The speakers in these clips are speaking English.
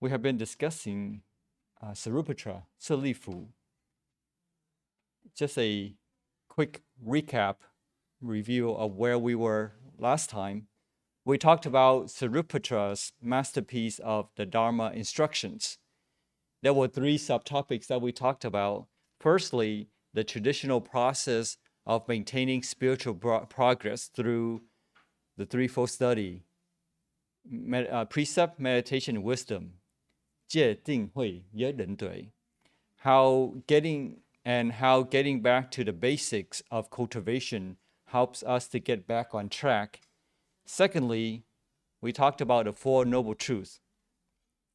We have been discussing Sariputra, 舍利弗. Just a quick recap, review of where we were last time. We talked about Sariputra's masterpiece of the Dharma instructions. There were three subtopics that we talked about. Firstly, the traditional process of maintaining spiritual progress through the threefold study, precept, meditation, and wisdom. 戒定慧耶忍对. How getting back to the basics of cultivation helps us to get back on track. Secondly, we talked about the Four Noble Truths.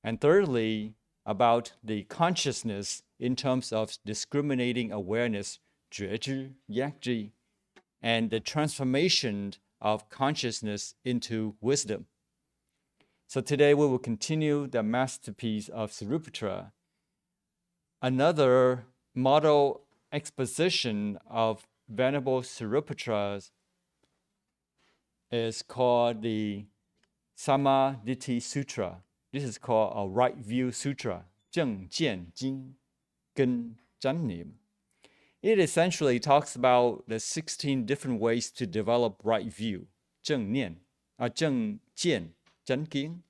And thirdly, about the consciousness in terms of discriminating awareness, 觉知, yakji, and the transformation of consciousness into wisdom. So today we will continue the masterpiece of Sariputra. Another model exposition of Venerable Sariputra is called the Samadhi Sutra. This is called a Right View Sutra, 正见经跟真念. It essentially talks about the 16 different ways to develop right view, 正念, 正见, 真经,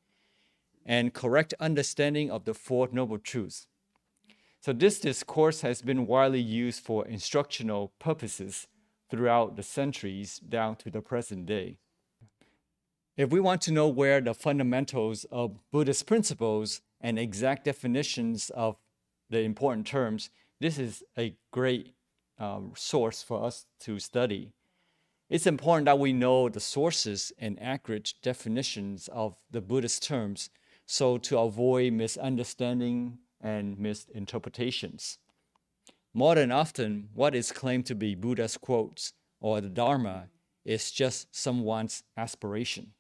and correct understanding of the Four Noble Truths. So this discourse has been widely used for instructional purposes throughout the centuries down to the present day. If we want to know where the fundamentals of Buddhist principles and exact definitions of the important terms, this is a great source for us to study. It's important that we know the sources and accurate definitions of the Buddhist terms so to avoid misunderstanding and misinterpretations. More than often, what is claimed to be Buddha's quotes or the Dharma is just someone's aspiration.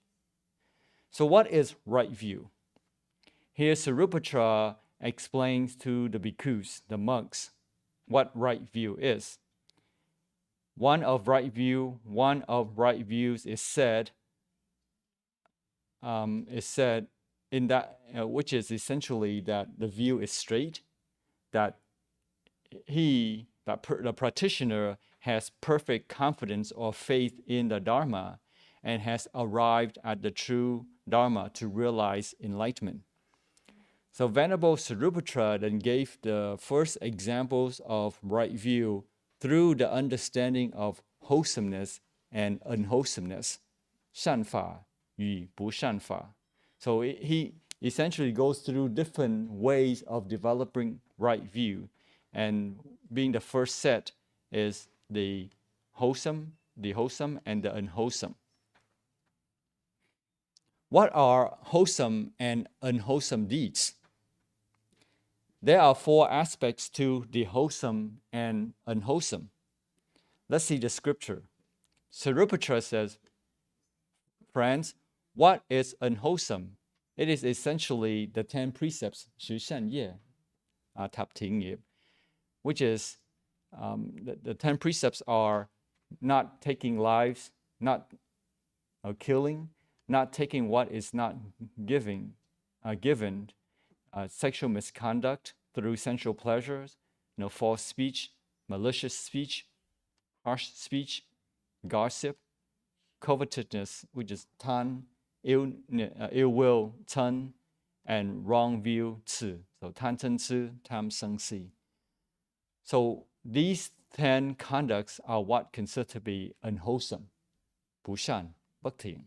So what is right view? Here Sariputra explains to the bhikkhus, the monks, what right view is. One of right views is said in that which is essentially that the view is straight, that the practitioner has perfect confidence or faith in the Dharma and has arrived at the true Dharma to realize enlightenment. So Venerable Sariputra then gave the first examples of right view through the understanding of wholesomeness and unwholesomeness, 善法与不善法. So he essentially goes through different ways of developing right view, and being the first set is the wholesome, and the unwholesome. What are wholesome and unwholesome deeds? There are four aspects to the wholesome and unwholesome. Let's see the scripture. Sariputra says, friends, what is unwholesome? It is essentially the 10 precepts, 十善业, Thập, thiện, nghiệp, which is the 10 precepts are not taking lives, not killing, not taking what is not given, sexual misconduct through sensual pleasures, false speech, malicious speech, harsh speech, gossip, covetousness, which is tan, ill will, tan, and wrong view, 痴. So tan, chen, 痴, tam, seng, si. So these 10 conducts are what considered to be unwholesome, 不善, 不thiện.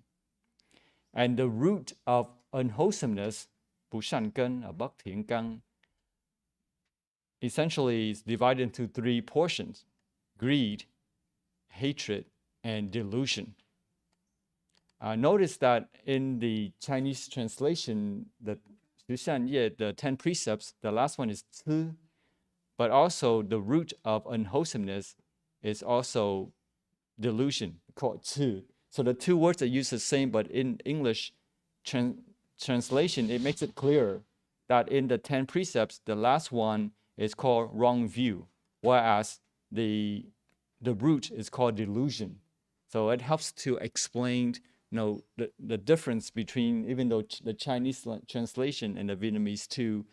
And the root of unwholesomeness, 不善根, 不thiện根, essentially is divided into three portions: greed, hatred, and delusion. Notice that in the Chinese translation, the 十善业, the 10 precepts, the last one is 痴, but also the root of unwholesomeness is also delusion, called 痴. So the two words are used the same, but in English translation, it makes it clearer that in the 10 precepts, the last one is called wrong view, whereas the root is called delusion. So it helps to explain the difference between, even though the Chinese translation and the Vietnamese too,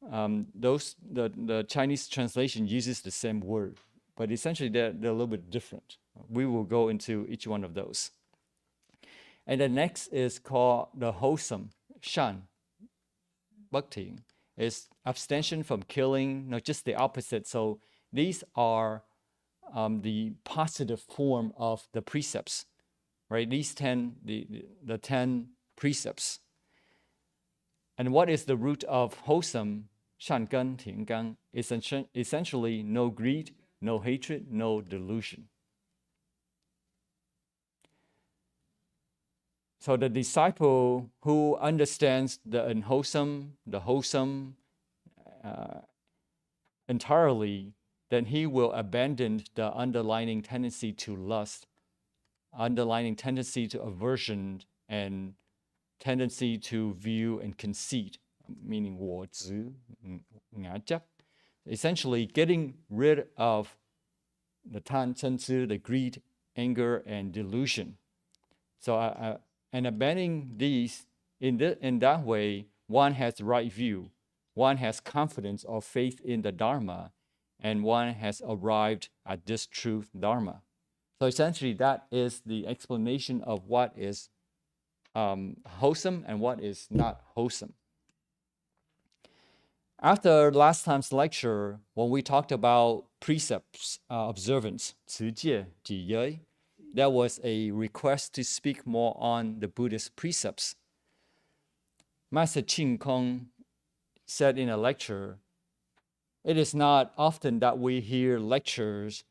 the Chinese translation uses the same word, but essentially they're a little bit different. We will go into each one of those. And the next is called the wholesome, shan, bhakti. Is abstention from killing, no, just the opposite. So these are the positive form of the precepts, right? These 10, the 10 precepts. And what is the root of wholesome? Shan gan, tian gan, is essentially no greed, no hatred, no delusion. So the disciple who understands the unwholesome, the wholesome entirely, then he will abandon the underlying tendency to lust, underlying tendency to aversion, and tendency to view and conceit, meaning 我执, ngã chấp. Essentially getting rid of the 贪嗔痴, the greed, anger, and delusion. So and abandoning these, in that way, one has right view, one has confidence or faith in the Dharma, and one has arrived at this truth Dharma. So essentially that is the explanation of what is wholesome and what is not wholesome. After last time's lecture, when we talked about precepts observance, 持戒, 己业, there was a request to speak more on the Buddhist precepts. Master Ching Kong said in a lecture, it is not often that we hear lectures.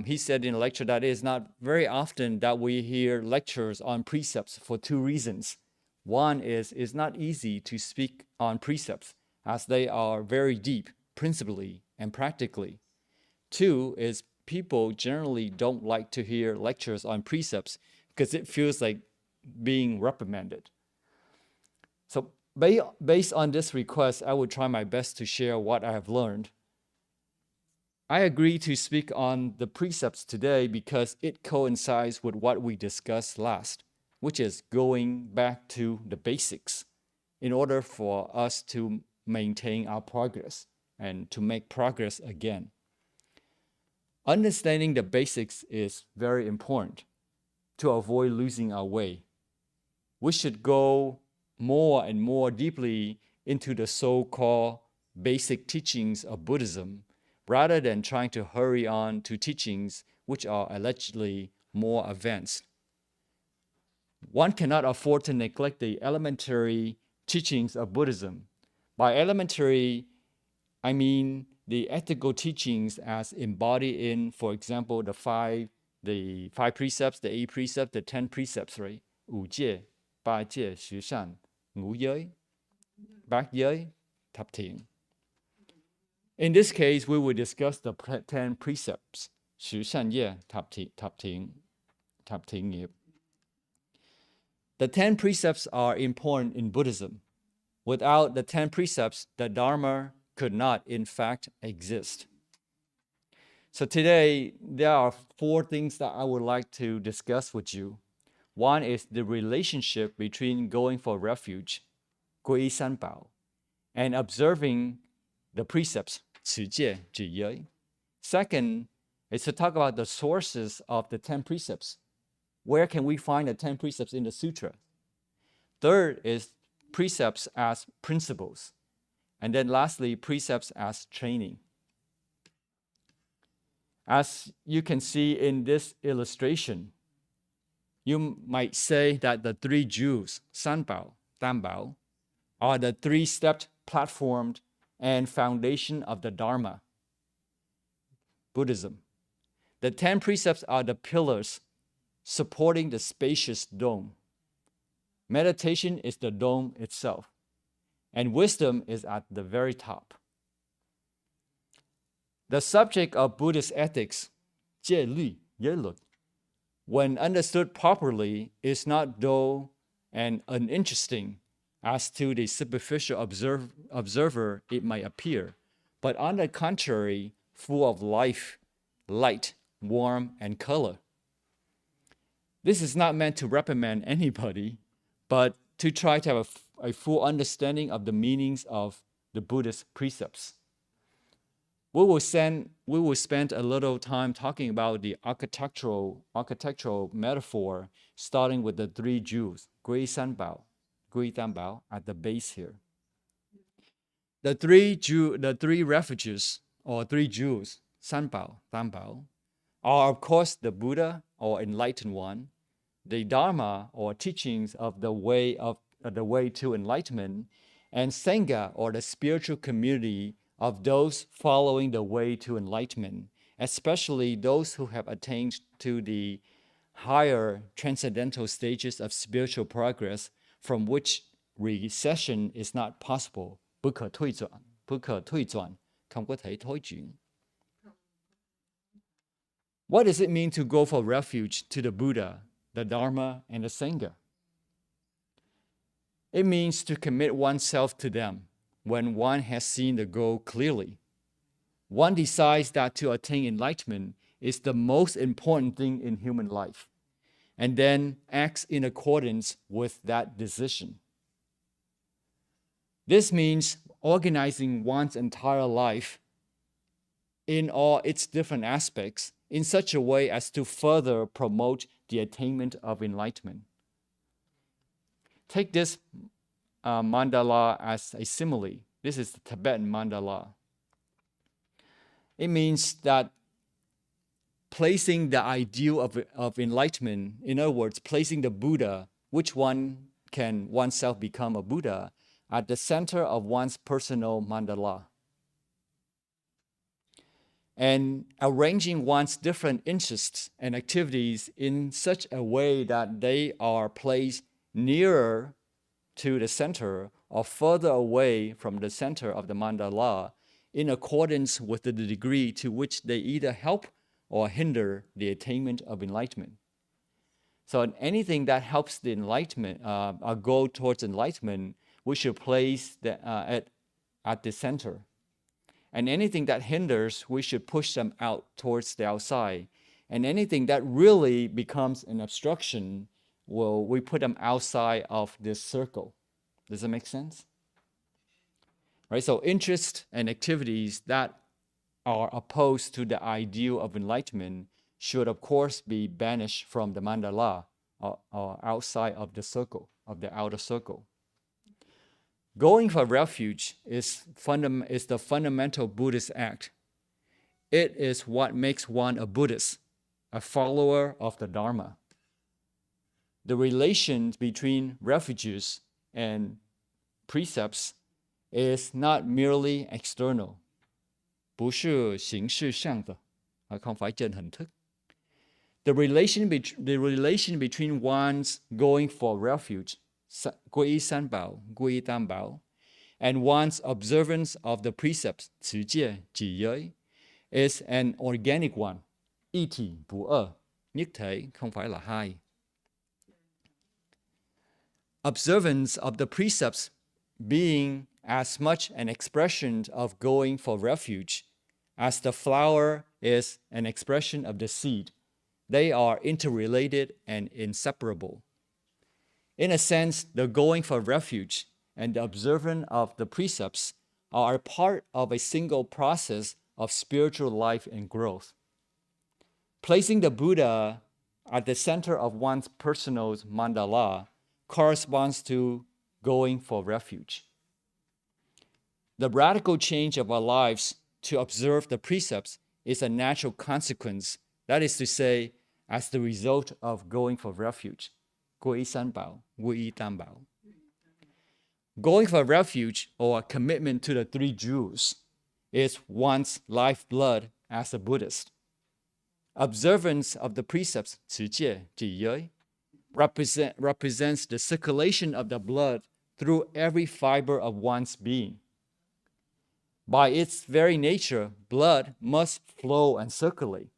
He said in a lecture that it is not very often that we hear lectures on precepts for two reasons. One is it's not easy to speak on precepts as they are very deep, principally and practically. Two is people generally don't like to hear lectures on precepts because it feels like being reprimanded. So based on this request, I will try my best to share what I have learned. I agree to speak on the precepts today because it coincides with what we discussed last, which is going back to the basics in order for us to maintain our progress and to make progress again. Understanding the basics is very important to avoid losing our way. We should go more and more deeply into the so-called basic teachings of Buddhism rather than trying to hurry on to teachings which are allegedly more advanced. One cannot afford to neglect the elementary teachings of Buddhism. By elementary, I mean the ethical teachings as embodied in, for example, the five precepts, the 8 precepts, the 10 precepts, right? 五戒, 八戒, 十善, 五giới, 八giới, Thập thiện. In this case, we will discuss the 10 precepts, 十善業, 十thiện, 十thiện nghiệp. The 10 precepts are important in Buddhism. Without the 10 precepts, the Dharma could not, in fact, exist. So today, there are 4 things that I would like to discuss with you. One is the relationship between going for refuge, 皈依三宝, and observing the precepts, 持戒, 止业. Second is to talk about the sources of the 10 precepts. Where can we find the 10 precepts in the sutra? Third is precepts as principles. And then lastly, precepts as training. As you can see in this illustration, you might say that the 3 jewels, 三宝, 三宝, are the 3-stepped platform and foundation of the Dharma, Buddhism. The 10 precepts are the pillars supporting the spacious dome. Meditation is the dome itself, and wisdom is at the very top. The subject of Buddhist ethics, 戒律, 戒律, when understood properly, is not dull and uninteresting as to the superficial observer it might appear, but on the contrary, full of life, light, warmth, and color. This is not meant to reprimand anybody, but to try to have a full understanding of the meanings of the Buddhist precepts. We will spend a little time talking about the architectural metaphor, starting with the three Jews, Gui Sanbao, Gui Danbao, at the base here. The three refuges, or three Jews, Sanbao, Danbao, are of course the Buddha, or enlightened one, the Dharma, or teachings of the way to enlightenment, and Sangha, or the spiritual community of those following the way to enlightenment, especially those who have attained to the higher transcendental stages of spiritual progress from which recession is not possible, 不可退转, không có thể thối chuyển. What does it mean to go for refuge to the Buddha, the Dharma, and the Sangha? It means to commit oneself to them when one has seen the goal clearly. One decides that to attain enlightenment is the most important thing in human life, and then acts in accordance with that decision. This means organizing one's entire life in all its different aspects in such a way as to further promote the attainment of enlightenment. Take this mandala as a simile. This is the Tibetan mandala. It means that placing the ideal of enlightenment, in other words, placing the Buddha, which one can oneself become a Buddha, at the center of one's personal mandala. And arranging one's different interests and activities in such a way that they are placed nearer to the center or further away from the center of the mandala in accordance with the degree to which they either help or hinder the attainment of enlightenment. So anything that helps the enlightenment, our goal towards enlightenment, we should place at the center. And anything that hinders, we should push them out towards the outside. And anything that really becomes an obstruction, we put them outside of this circle. Does that make sense? Right? So interests and activities that are opposed to the ideal of enlightenment should, of course, be banished from the mandala or outside of the circle, of the outer circle. Going for refuge is the fundamental Buddhist act. It is what makes one a Buddhist, a follower of the Dharma. The relation between refuges and precepts is not merely external. 不是形式上的, không phải trên hình thức. The relation between one's going for refuge, 皈依三宝, 皈依tam bảo, and one's observance of the precepts, 持戒, 止giới, is an organic one, 一体不二, nhất thể không phải là hai. Observance of the precepts being as much an expression of going for refuge as the flower is an expression of the seed. They are interrelated and inseparable. In a sense, the going for refuge and the observance of the precepts are a part of a single process of spiritual life and growth. Placing the Buddha at the center of one's personal mandala corresponds to going for refuge. The radical change of our lives to observe the precepts is a natural consequence, that is to say, as the result of going for refuge. 皈依三宝, 皈依三宝. Going for refuge, or commitment to the three Jews, is one's lifeblood as a Buddhist. Observance of the precepts, 持戒, 止giới, represents the circulation of the blood through every fiber of one's being. By its very nature, blood must flow and circulate.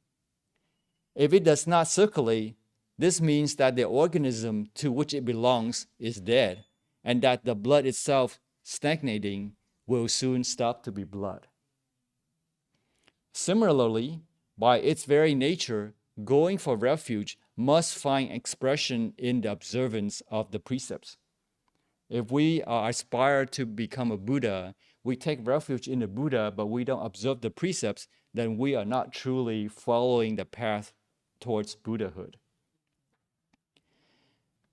If it does not circulate, this means that the organism to which it belongs is dead, and that the blood itself, stagnating, will soon stop to be blood. Similarly, by its very nature, going for refuge must find expression in the observance of the precepts. If we aspire to become a Buddha, we take refuge in the Buddha, but we don't observe the precepts, then we are not truly following the path towards Buddhahood.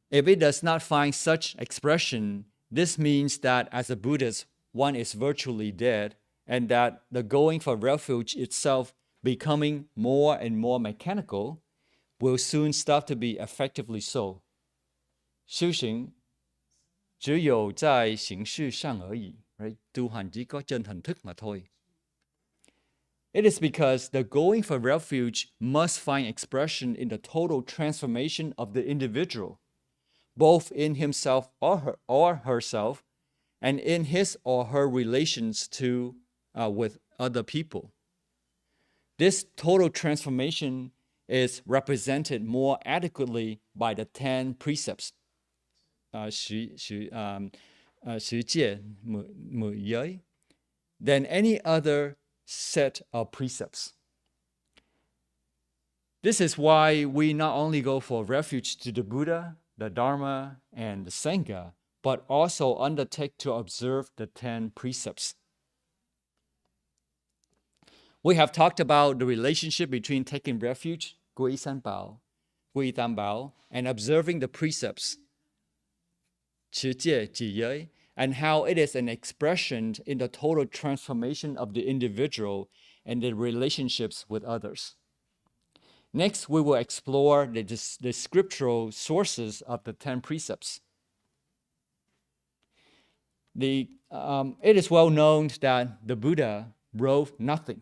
If it does not find such expression, this means that as a Buddhist, one is virtually dead, and that the going for refuge itself, becoming more and more mechanical, will soon stop to be effectively so. 修行只有在形式上而已, right? Tu hành chỉ có trên hình thức mà thôi. It is because the going for refuge must find expression in the total transformation of the individual, both in himself or herself, and in his or her relations with other people. This total transformation is represented more adequately by the 10 precepts, 十戒 10 giới, than any other set of precepts. This is why we not only go for refuge to the Buddha, the Dharma, and the Sangha, but also undertake to observe the 10 precepts. We have talked about the relationship between taking refuge, 皈依三宝, 皈依tam bảo, and observing the precepts, 持戒 几giới, and how it is an expression in the total transformation of the individual and the relationships with others. Next, we will explore the scriptural sources of the 10 precepts. It is well known that the Buddha wrote nothing,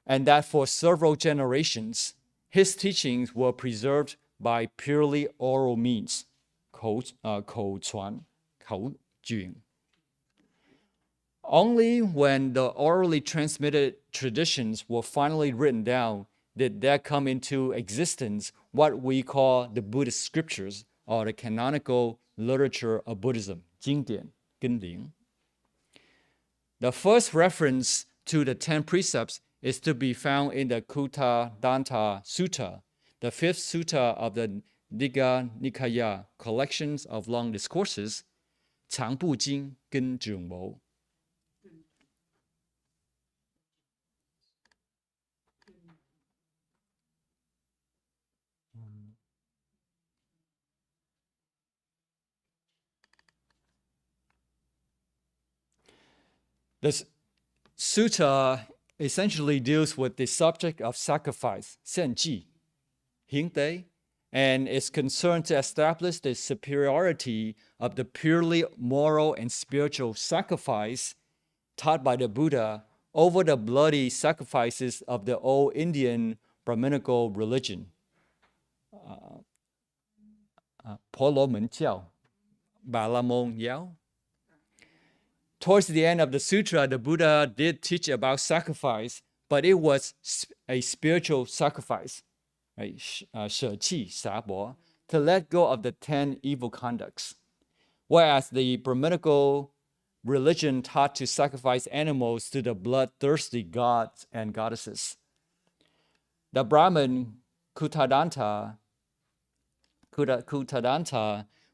and that for several generations, his teachings were preserved by purely oral means, 口传, 口truyền. Only when the orally transmitted traditions were finally written down did there come into existence what we call the Buddhist scriptures, or the canonical literature of Buddhism, 经典, 经典. The first reference to the 10 precepts is to be found in the Kuttadanta Sutta, the fifth sutta of the Digha Nikaya collections of long discourses, 长部经跟准谋. This sutta essentially deals with the subject of sacrifice, 献祭, 行tế, and is concerned to establish the superiority of the purely moral and spiritual sacrifice taught by the Buddha over the bloody sacrifices of the old Indian Brahminical religion. 婆罗门教, Bà La Môn giáo. Towards the end of the sutra, the Buddha did teach about sacrifice, but it was a spiritual sacrifice, right? 舍弃, 洒婆, to let go of the 10 evil conducts. Whereas the Brahminical religion taught to sacrifice animals to the bloodthirsty gods and goddesses. The Brahmin Kuttadanta,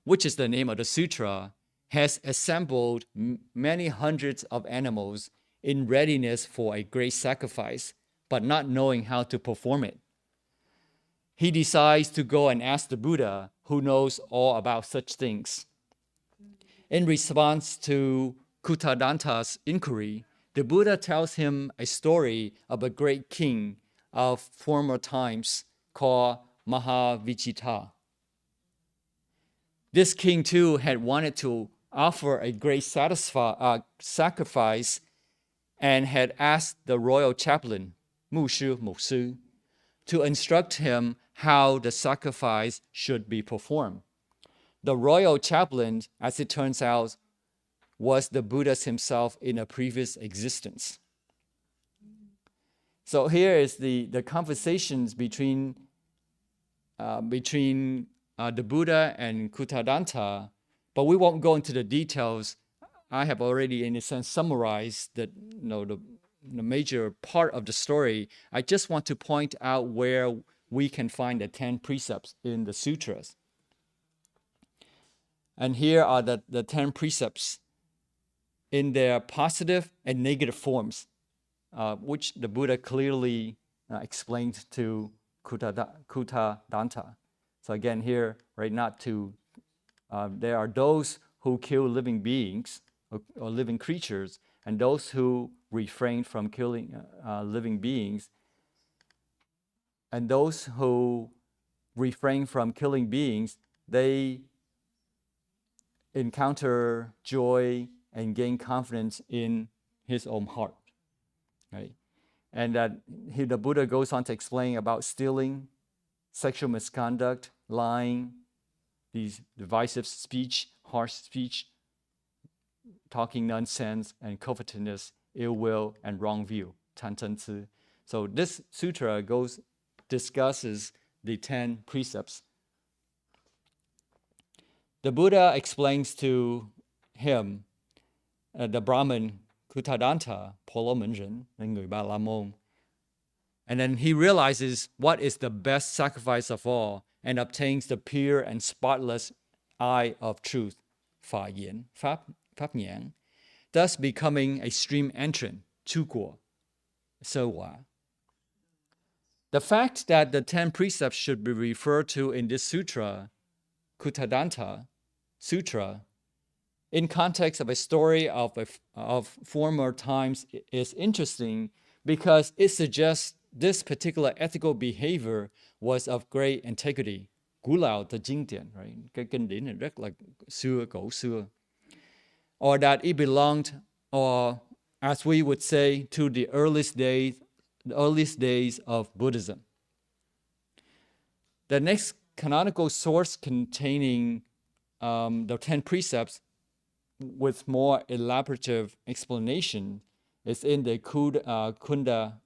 which is the name of the sutra, has assembled many hundreds of animals in readiness for a great sacrifice, but not knowing how to perform it. He decides to go and ask the Buddha, who knows all about such things. In response to Kuttadanta's inquiry, the Buddha tells him a story of a great king of former times called Mahavichita. This king too had wanted to offer a great sacrifice and had asked the royal chaplain, 牧师, 牧师, to instruct him how the sacrifice should be performed. The royal chaplain, as it turns out, was the Buddha himself in a previous existence. So here is the conversations between the Buddha and Kuttadanta, but we won't go into the details. I have already, in a sense, summarized the major part of the story. I just want to point out where we can find the 10 precepts in the sutras. And here are the 10 precepts in their positive and negative forms, which the Buddha clearly explained to Kuttadanta. So again, here, right, there are those who kill living beings or living creatures, and those who refrain from killing living beings. And those who refrain from killing beings, they encounter joy and gain confidence in his own heart, right? And that the Buddha goes on to explain about stealing, sexual misconduct, lying, these divisive speech, harsh speech, talking nonsense, and covetousness, ill will, and wrong view, 贪嗔痴. So this sutra discusses the 10 precepts. The Buddha explains to him, the Brahmin Kuttadanta, 婆罗门人, người Ba La Môn, and then he realizes what is the best sacrifice of all and obtains the pure and spotless eye of truth, 法眼, 法眼, thus becoming a stream entrant, 出果, 奢华. The fact that the 10 precepts should be referred to in this sutra, Kuttadanta Sutra, in context of a story of former times is interesting because it suggests this particular ethical behavior was of great integrity. 古老的经典, right? Cái kinh điển này rất là xưa, cổ xưa. Or that it belonged, or as we would say, to the earliest days of Buddhism. The next canonical source containing the 10 precepts with more elaborative explanation is in the Kunda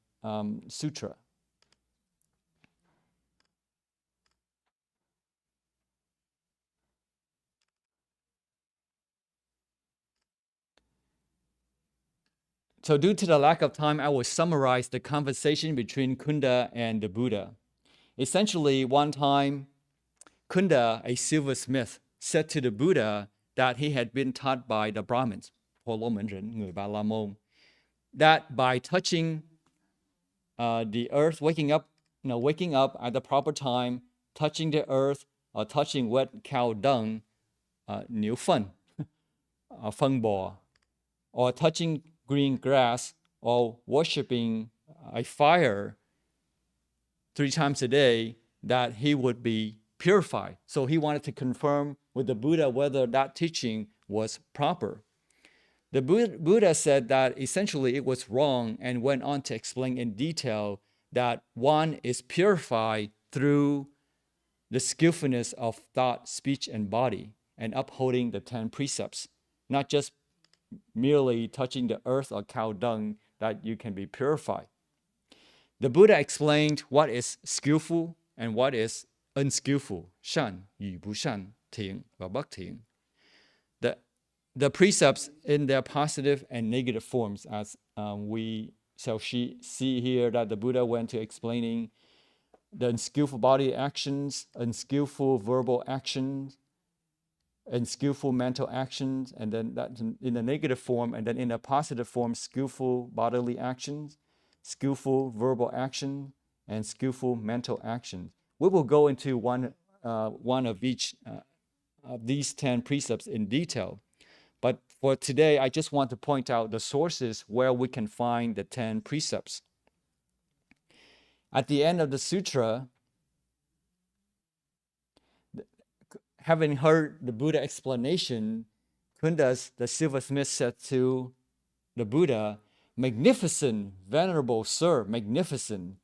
Sutra. So due to the lack of time, I will summarize the conversation between Kunda and the Buddha. Essentially, one time, Kunda, a silversmith, said to the Buddha that he had been taught by the Brahmins, 婆罗门人, người Ba La Môn, that by touching the earth, waking up at the proper time, touching the earth or touching wet cow dung, 牛粪, 粪 bò, or touching green grass or worshiping a fire 3 times a day, that he would be purified. So he wanted to confirm with the Buddha whether that teaching was proper. The Buddha said that essentially it was wrong and went on to explain in detail that one is purified through the skillfulness of thought, speech, and body, and upholding the 10 precepts, not just merely touching the earth or cow dung that you can be purified. The Buddha explained what is skillful and what is unskillful, 善与不善, thiện và bất thiện. The precepts in their positive and negative forms, as we shall see here, that the Buddha went to explaining the unskillful body actions, unskillful verbal actions, unskillful mental actions, and then that in the negative form, and then in the positive form, skillful bodily actions, skillful verbal action, and skillful mental actions. We will go into one of each of these 10 precepts in detail. But for today, I just want to point out the sources where we can find the 10 precepts. At the end of the sutra, having heard the Buddha explanation, Kundas, the silversmith, said to the Buddha, "Magnificent, venerable sir, magnificent.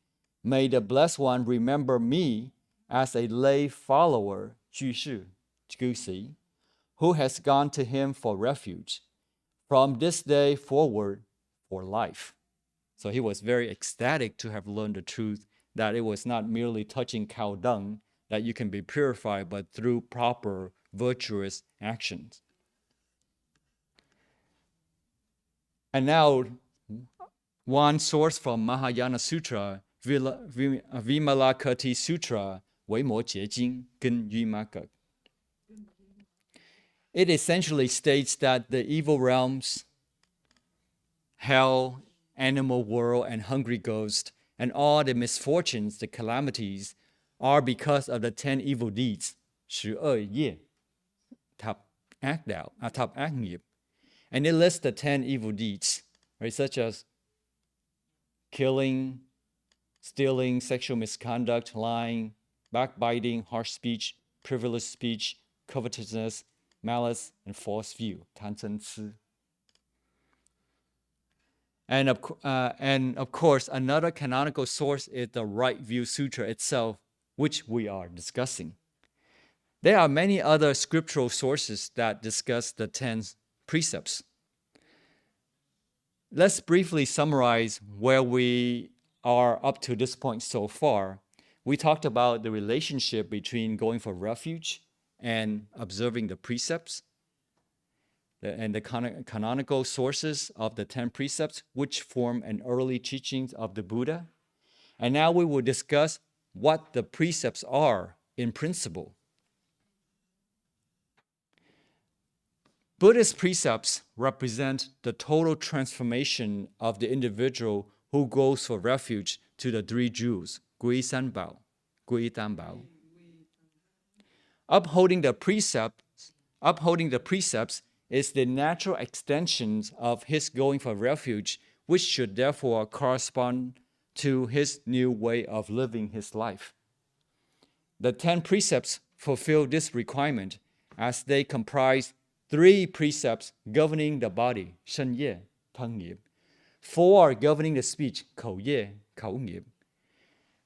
May the Blessed One remember me as a lay follower, 居士, 居士, who has gone to him for refuge, from this day forward for life." So he was very ecstatic to have learned the truth that it was not merely touching cow dung that you can be purified, but through proper virtuous actions. And now, one source from Mahayana Sutra Vimalakirti Sutra 维摩诘经跟 Vimaka. It essentially states that the evil realms, hell, animal world, and hungry ghost, and all the misfortunes, the calamities, are because of the 10 evil deeds, 12业, thập ác nghiệp. And it lists the 10 evil deeds, right, such as killing, stealing, sexual misconduct, lying, backbiting, harsh speech, frivolous speech, covetousness, malice, and false view, 贪嗔痴. And of course, another canonical source is the Right View Sutra itself, which we are discussing. There are many other scriptural sources that discuss the 10 precepts. Let's briefly summarize where we are up to this point so far. We talked about the relationship between going for refuge and observing the precepts, and the canonical sources of the 10 precepts, which form an early teachings of the Buddha. And now we will discuss what the precepts are in principle. Buddhist precepts represent the total transformation of the individual who goes for refuge to the 3 jewels, 皈三宝, 皈三宝. Upholding the precepts is the natural extension of his going for refuge, which should therefore correspond to his new way of living his life. The 10 precepts fulfill this requirement as they comprise 3 precepts governing the body, 身业, thân nghiệp, 4 governing the speech, 口业, 口nghiệp,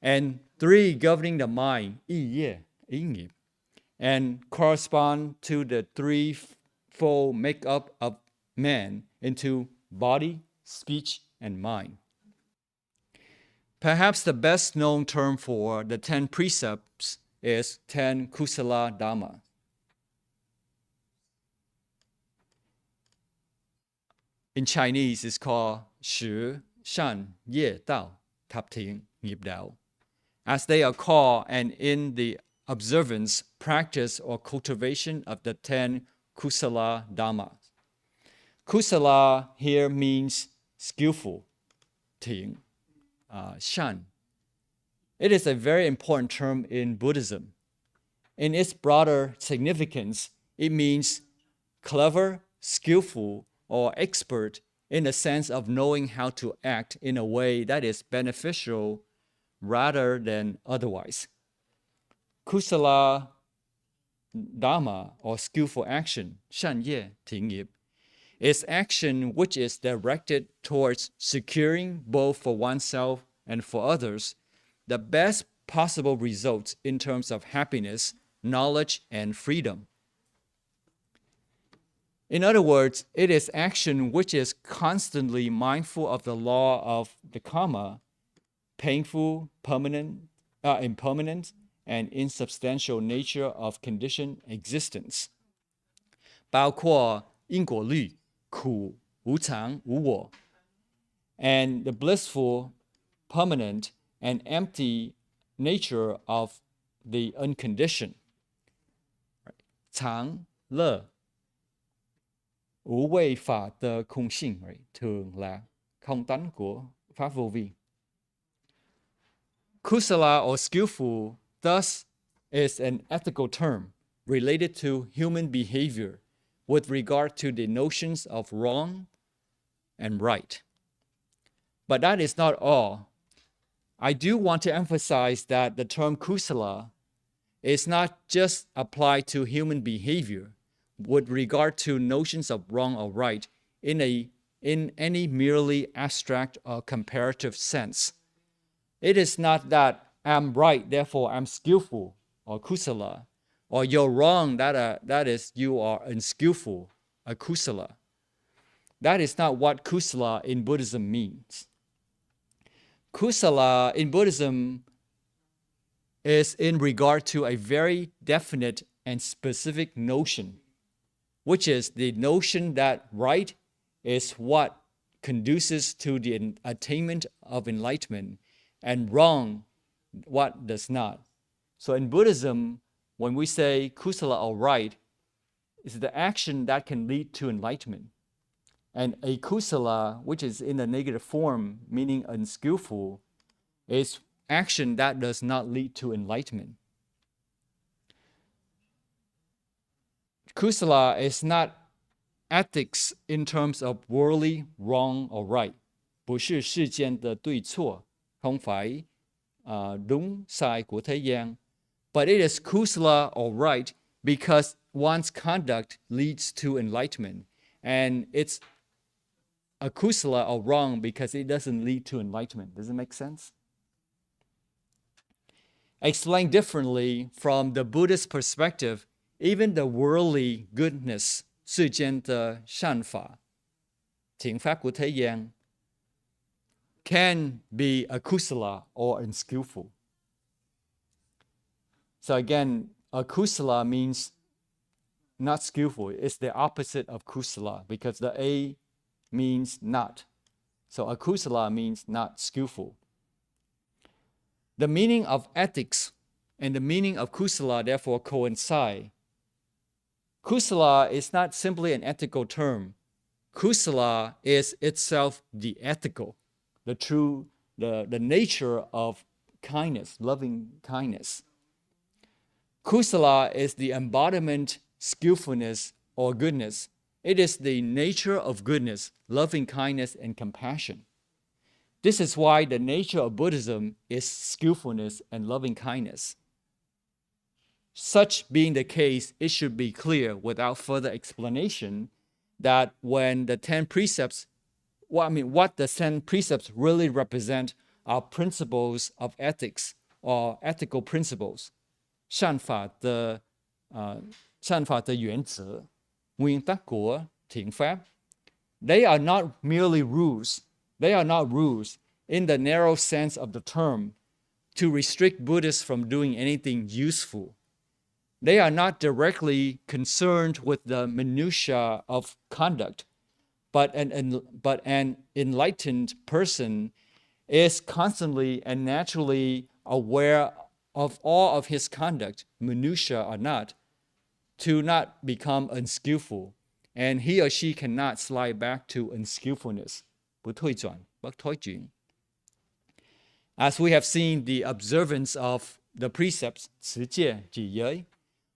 and 3 governing the mind, 意业, 意nghiệp, and correspond to the threefold makeup of man into body, speech, and mind. Perhaps the best known term for the 10 precepts is 10 kusala dharma. In Chinese, it's called 十善业道, Thập, thiện, nghiệp, đạo, as they are called, and in the observance, practice, or cultivation of the 10 kusala dharma. Kusala here means skillful, thiện, 善. It is a very important term in Buddhism. In its broader significance, it means clever, skillful, or expert in the sense of knowing how to act in a way that is beneficial rather than otherwise. Kusala dharma, or skillful action, 善业, thiện nghiệp, is action which is directed towards securing both for oneself and for others the best possible results in terms of happiness, knowledge, and freedom. In other words, it is action which is constantly mindful of the law of the karma, painful, impermanent, and insubstantial nature of conditioned existence, 包括因果律, 苦, 无常, 无我, and the blissful, permanent, and empty nature of the unconditioned. 常, 乐, 无为法的空性, right? Thường là không tánh của pháp vô vi. Kusala, or skillful, thus is an ethical term related to human behavior with regard to the notions of wrong and right. But that is not all. I do want to emphasize that the term kusala is not just applied to human behavior with regard to notions of wrong or right in any merely abstract or comparative sense. It is not that I'm right, therefore I'm skillful, or kusala, or you're wrong, that is you are unskillful, a kusala. That is not what kusala in Buddhism means. Kusala in Buddhism is in regard to a very definite and specific notion, which is the notion that right is what conduces to the attainment of enlightenment, and wrong what does not. So in Buddhism, when we say kusala or right, it's the action that can lead to enlightenment. And a kusala, which is in a negative form, meaning unskillful, is action that does not lead to enlightenment. Kusala is not ethics in terms of worldly wrong or right. 不是世间的对错，không phải đúng sai của thế gian. But it is kusala or right because one's conduct leads to enlightenment. And it's a kusala or wrong because it doesn't lead to enlightenment. Does it make sense? Explained differently from the Buddhist perspective, even the worldly goodness, 世间的善法，thiện pháp của thế gian, can be a kusala or unskillful. So again, a kusala means not skillful. It's the opposite of kusala because the A means not. So a kusala means not skillful. The meaning of ethics and the meaning of kusala therefore coincide. Kusala is not simply an ethical term. Kusala is itself the ethical, the nature of kindness, loving kindness. Kusala is the embodiment, skillfulness, or goodness. It is the nature of goodness, loving kindness, and compassion. This is why the nature of Buddhism is skillfulness and loving kindness. Such being the case, it should be clear without further explanation that when the 10 precepts, what the 10 precepts really represent are principles of ethics or ethical principles. 善法的原则，nguyên tắc của thiện pháp. They are not merely rules. They are not rules in the narrow sense of the term to restrict Buddhists from doing anything useful. They are not directly concerned with the minutiae of conduct, but an enlightened person is constantly and naturally aware of all of his conduct, minutiae or not, to not become unskillful, and he or she cannot slide back to unskillfulness. 不退轉，不推轉. As we have seen, the observance of the precepts, 持戒, 止giới,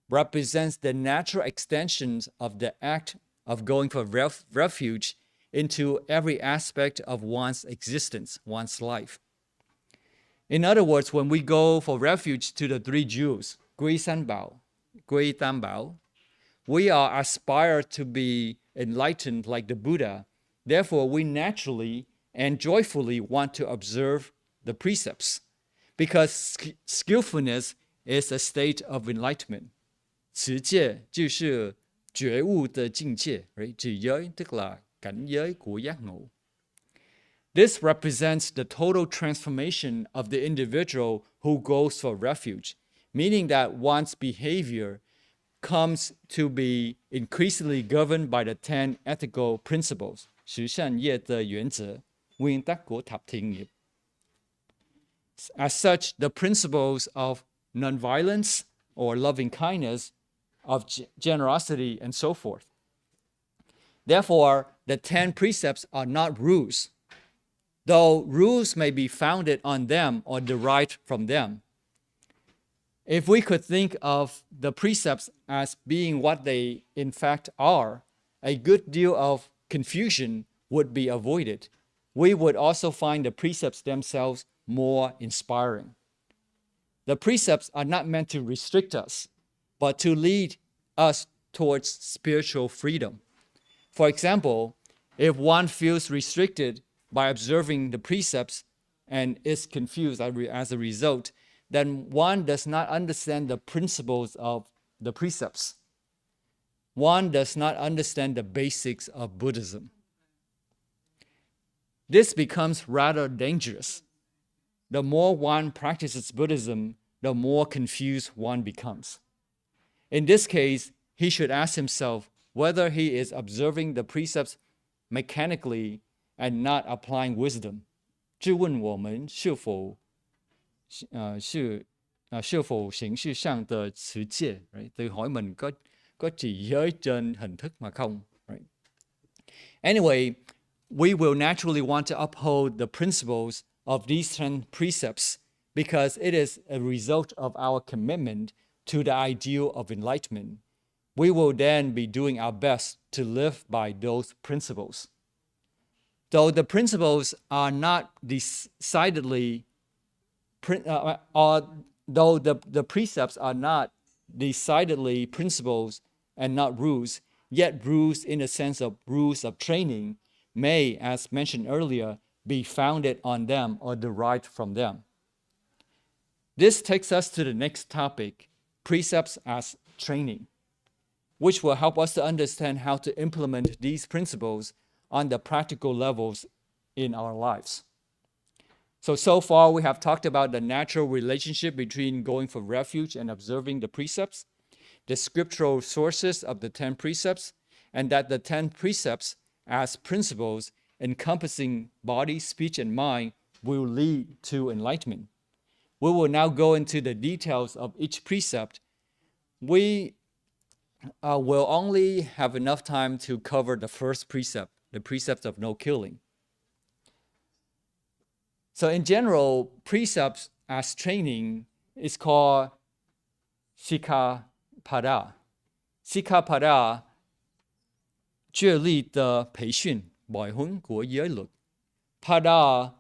represents the natural extensions of the act of going for refuge into every aspect of one's existence, one's life. In other words, when we go for refuge to the three jewels, 歸三寶, 歸三寶, we are aspired to be enlightened like the Buddha. Therefore, we naturally and joyfully want to observe the precepts because skillfulness is a state of enlightenment. 持戒就是覺悟的境界, right? 止giới tức là cảnh giới của giác ngộ. This represents the total transformation of the individual who goes for refuge, meaning that one's behavior comes to be increasingly governed by the 10 ethical principles, 十善業的原則, nguyên tắc của thập thiện nghiệp. As such, the principles of nonviolence or loving kindness, of generosity, and so forth. Therefore, the 10 precepts are not rules, though rules may be founded on them or derived from them. If we could think of the precepts as being what they in fact are, a good deal of confusion would be avoided. We would also find the precepts themselves more inspiring. The precepts are not meant to restrict us, but to lead us towards spiritual freedom. For example, if one feels restricted by observing the precepts and is confused as a result, then one does not understand the principles of the precepts. One does not understand the basics of Buddhism. This becomes rather dangerous. The more one practices Buddhism, the more confused one becomes. In this case, he should ask himself whether he is observing the precepts mechanically and not applying wisdom. 质问我们是否是否形式上的持戒, right? Tự hỏi mình có trì giới trên hình thức mà không, right? Anyway, we will naturally want to uphold the principles of these 10 precepts because it is a result of our commitment to the ideal of enlightenment. We will then be doing our best to live by those principles. Though the principles are not decidedly, though the precepts are not decidedly principles and not rules, yet rules in the sense of rules of training may, as mentioned earlier, be founded on them or derived from them. This takes us to the next topic, precepts as training, which will help us to understand how to implement these principles on the practical levels in our lives. So far we have talked about the natural relationship between going for refuge and observing the precepts, the scriptural sources of the 10 precepts, and that the 10 precepts as principles encompassing body, speech, and mind will lead to enlightenment. We will now go into the details of each precept. We will only have enough time to cover the first precept, the precept of no killing. So in general, precepts as training is called Sikkhapada. Sikkhapada 戒律的培训, bài huấn của giới luật. Pada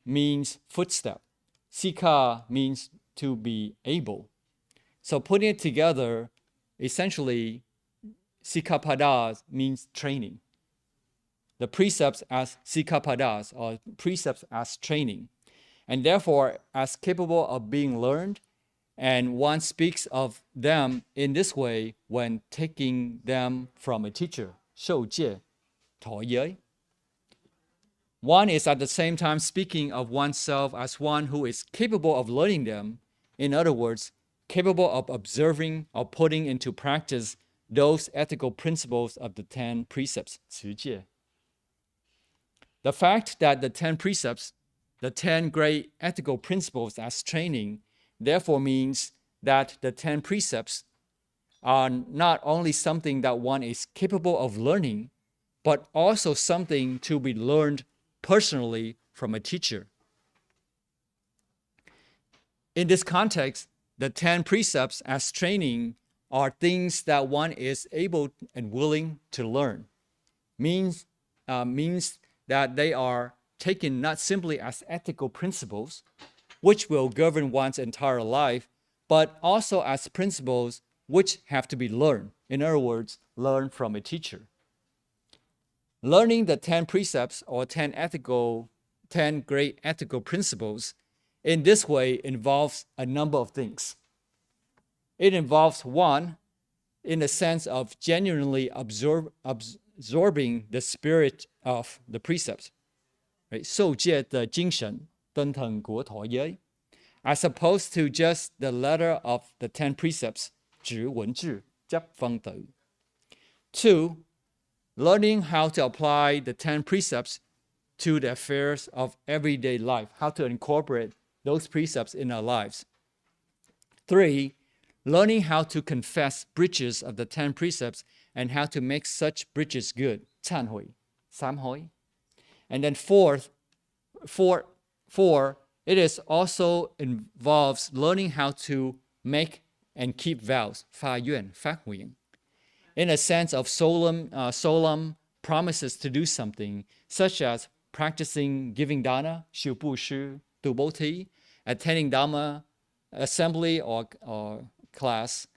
means footstep. Sikkha means to be able. So putting it together, essentially, Sikkhapada means training. The precepts as Sikkhapadas or precepts as training, and therefore as capable of being learned, and one speaks of them in this way when taking them from a teacher, 受戒, 讨giới. One is at the same time speaking of oneself as one who is capable of learning them, in other words, capable of observing or putting into practice those ethical principles of the 10 precepts, 持戒. The fact that the 10 precepts, the 10 great ethical principles as training, therefore means that the 10 precepts are not only something that one is capable of learning, but also something to be learned personally from a teacher. In this context, the 10 precepts as training are things that one is able and willing to learn. Means that they are taken not simply as ethical principles, which will govern one's entire life, but also as principles which have to be learned. In other words, learned from a teacher. Learning the 10 precepts or 10 great ethical principles in this way involves a number of things. It involves one, in the sense of genuinely absorbing the spirit of the precepts, right? 受戒的精神, 登藤果讨giới, as opposed to just the letter of the 10 precepts, 指文字, 執方tử. Two, learning how to apply the 10 precepts to the affairs of everyday life, how to incorporate those precepts in our lives. Three, learning how to confess breaches of the 10 precepts and how to make such breaches good, 忏悔, 三悔. And then four, it is also involves learning how to make and keep vows, 发愿, 发愿, in a sense of solemn promises to do something, such as practicing giving dana, 修布施, 度菩提, attending Dharma assembly or class,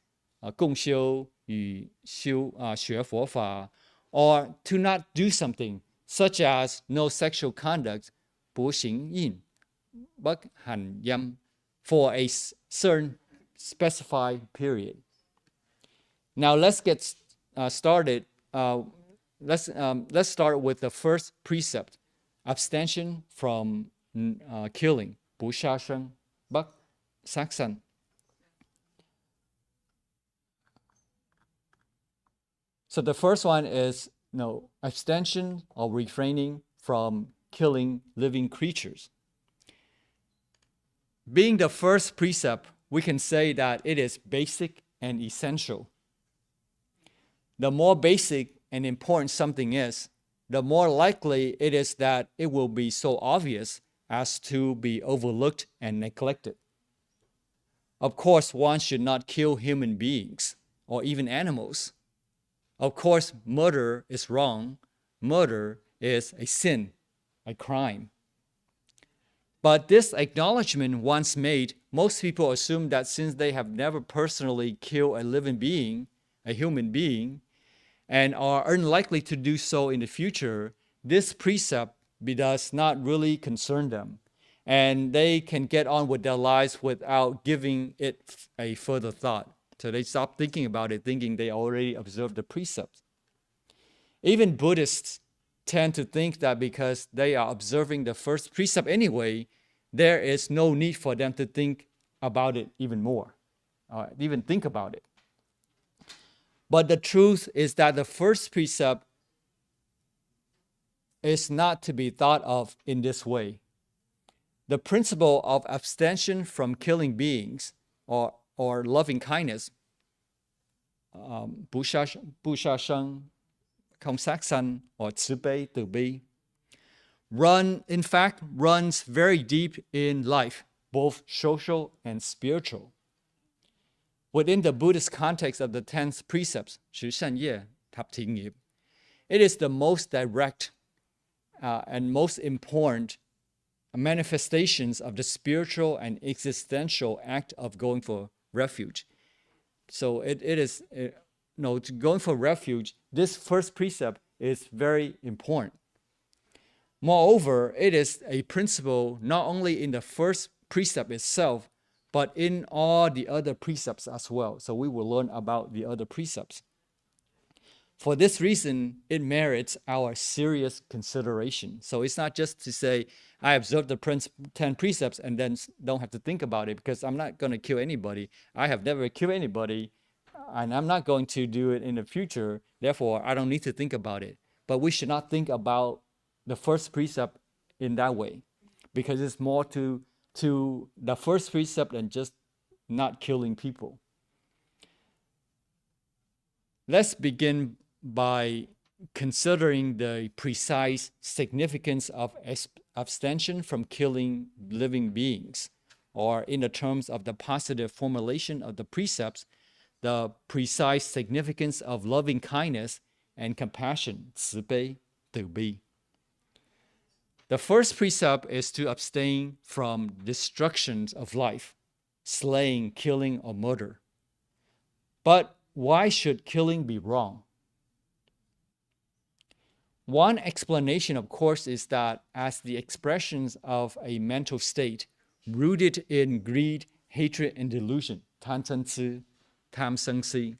共修与学佛法, or to not do something, such as no sexual conduct, 不行淫, 不含淫, for a certain specified period. Now let's get started. Let's start with the first precept, abstention from killing, 不杀生, 不杀生. So the first one is abstention or refraining from killing living creatures. Being the first precept, we can say that it is basic and essential. The more basic and important something is, the more likely it is that it will be so obvious as to be overlooked and neglected. Of course, one should not kill human beings or even animals. Of course, murder is wrong. Murder is a sin, a crime. But this acknowledgement once made, most people assume that since they have never personally killed a living being, a human being, and are unlikely to do so in the future, this precept does not really concern them. And they can get on with their lives without giving it a further thought. So they stop thinking about it, thinking they already observed the precepts. Even Buddhists tend to think that because they are observing the first precept anyway, there is no need for them to think about it even more, even think about it. But the truth is that the first precept is not to be thought of in this way. The principle of abstention from killing beings or loving kindness, 不杀生, không sát sanh, or 慈悲, từ bi, in fact, runs very deep in life, both social and spiritual. Within the Buddhist context of the 10 precepts, 十善业, Thập, thiện, nghiệp, it is the most direct and most important manifestations of the spiritual and existential act of going for refuge. So it is, going for refuge, this first precept is very important. Moreover, it is a principle not only in the first precept itself, but in all the other precepts as well. So we will learn about the other precepts. For this reason, it merits our serious consideration. So it's not just to say, I observe the 10 precepts and then don't have to think about it because I'm not going to kill anybody. I have never killed anybody and I'm not going to do it in the future. Therefore, I don't need to think about it. But we should not think about the first precept in that way because it's more to the first precept than just not killing people. Let's begin by considering the precise significance of abstention from killing living beings, or in the terms of the positive formulation of the precepts, the precise significance of loving kindness and compassion, 慈悲, từ bi. The first precept is to abstain from destructions of life, slaying, killing, or murder. But why should killing be wrong? One explanation, of course, is that as the expressions of a mental state rooted in greed, hatred, and delusion, 贪嗔痴, 贪生死,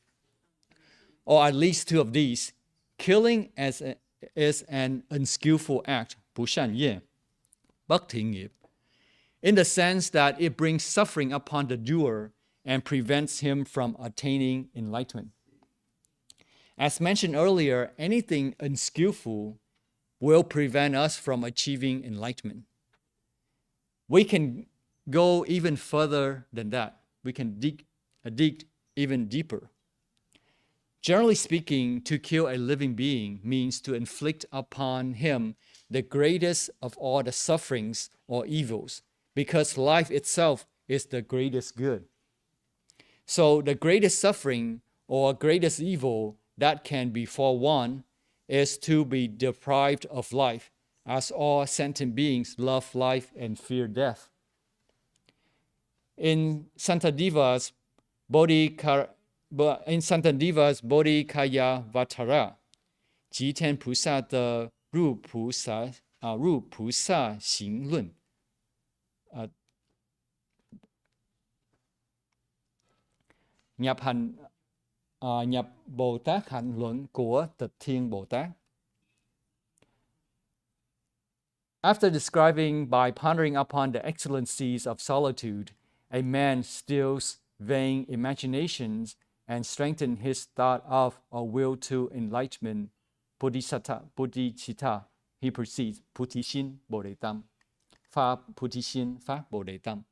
or at least two of these, killing is an unskillful act, 不善业, 不thiện nghiệp, in the sense that it brings suffering upon the doer and prevents him from attaining enlightenment. As mentioned earlier, anything unskillful will prevent us from achieving enlightenment. We can go even further than that. We can dig even deeper. Generally speaking, to kill a living being means to inflict upon him the greatest of all the sufferings or evils, because life itself is the greatest good. So the greatest suffering or greatest evil that can befall one is to be deprived of life, as all sentient beings love life and fear death. In Santadeva's Bodhikaya Vatara, 即天菩萨的入菩萨行论, nhập Bồ Tát hạnh luận của Tịch Thiên Bồ Tát. After describing by pondering upon the excellencies of solitude, a man stills vain imaginations and strengthens his thought of or will to enlightenment, bodhicitta, he proceeds, 菩提心 Bồ Đề Tâm, phát 菩提心 phát Bồ Đề Tâm.